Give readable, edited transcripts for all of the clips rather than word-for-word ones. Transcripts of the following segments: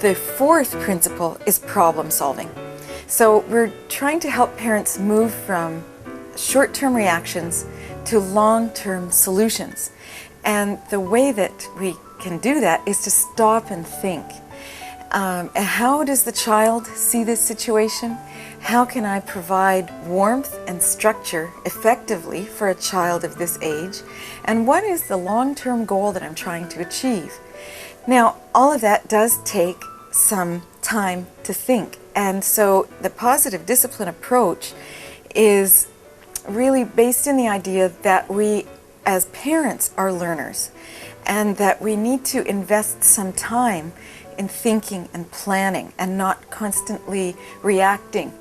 The fourth principle is problem solving. So we're trying to help parents move from short-term reactions to long-term solutions. And the way that we can do that is to stop and think. How does the child see this situation? How can I provide warmth and structure effectively for a child of this age? And what is the long-term goal that I'm trying to achieve? Now, all of that does take some time to think. And so the positive discipline approach is really based in the idea that we as parents are learners and that we need to invest some time in thinking and planning and not constantly reacting.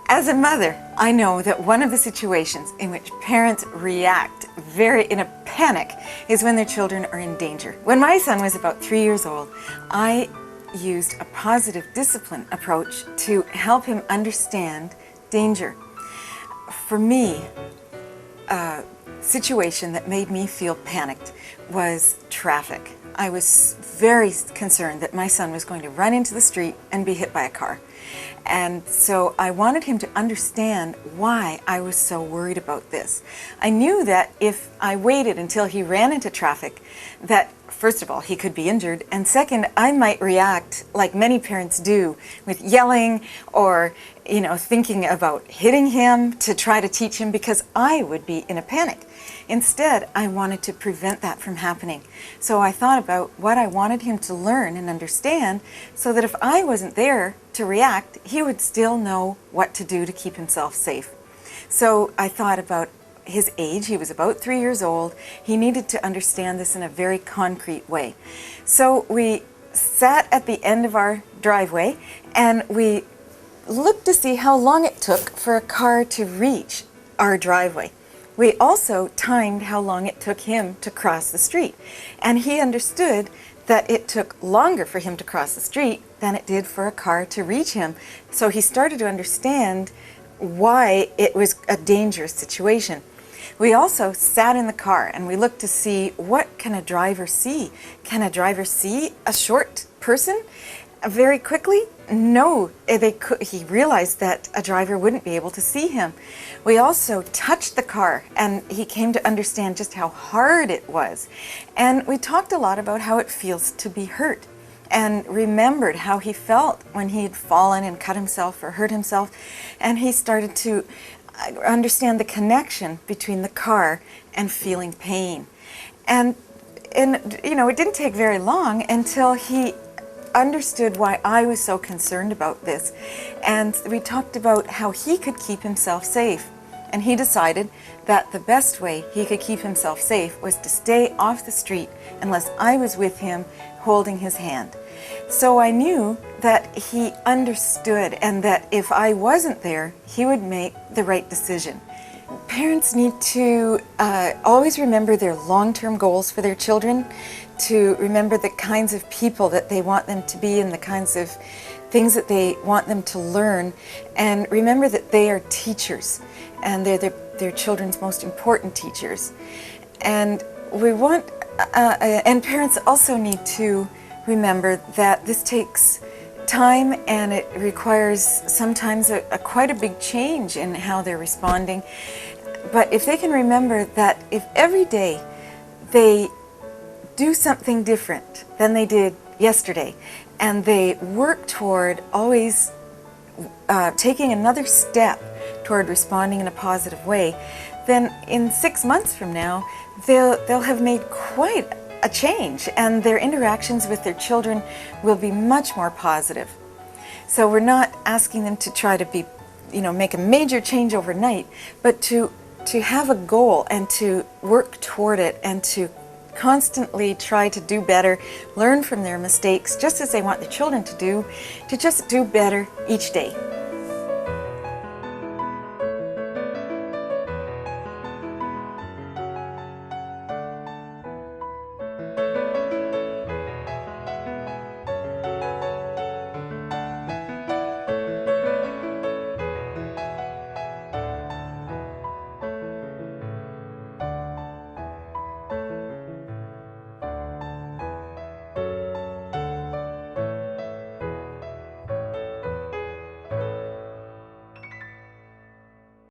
As a mother, I know that one of the situations in which parents react in a panic is when their children are in danger. When my son was about 3 years old, I used a positive discipline approach to help him understand danger. For me, a situation that made me feel panicked was traffic. I was very concerned that my son was going to run into the street and be hit by a car. And so I wanted him to understand why I was so worried about this. I knew that if I waited until he ran into traffic, that first of all, he could be injured, and second, I might react like many parents do with yelling or, thinking about hitting him to try to teach him because I would be in a panic. Instead, I wanted to prevent that from happening. So I thought about what I wanted him to learn and understand so that if I wasn't there to react, he would still know what to do to keep himself safe. So I thought about his age. He was about 3 years old. He needed to understand this in a very concrete way. So we sat at the end of our driveway and we looked to see how long it took for a car to reach our driveway. We also timed how long it took him to cross the street. And he understood that it took longer for him to cross the street than it did for a car to reach him. So he started to understand why it was a dangerous situation. We also sat in the car and we looked to see, what can a driver see? Can a driver see a short person very quickly? No, he realized that a driver wouldn't be able to see him. We also touched the car and he came to understand just how hard it was. And we talked a lot about how it feels to be hurt and remembered how he felt when he had fallen and cut himself or hurt himself. And he started to understand the connection between the car and feeling pain. And it didn't take very long until he understood why I was so concerned about this. And we talked about how he could keep himself safe. And he decided that the best way he could keep himself safe was to stay off the street unless I was with him holding his hand. So I knew that he understood and that if I wasn't there, he would make the right decision. Parents need to always remember their long-term goals for their children, to remember the kinds of people that they want them to be and the kinds of things that they want them to learn, and remember that they are teachers and they're their children's most important teachers. And we want, and parents also need to remember that this takes time and it requires sometimes quite a big change in how they're responding. But if they can remember that if every day they do something different than they did yesterday and they work toward always taking another step toward responding in a positive way, then in 6 months from now they'll have made quite a change and their interactions with their children will be much more positive. So we're not asking them to try to be, make a major change overnight, but to have a goal and to work toward it and to constantly try to do better, learn from their mistakes, just as they want their children to do, to just do better each day.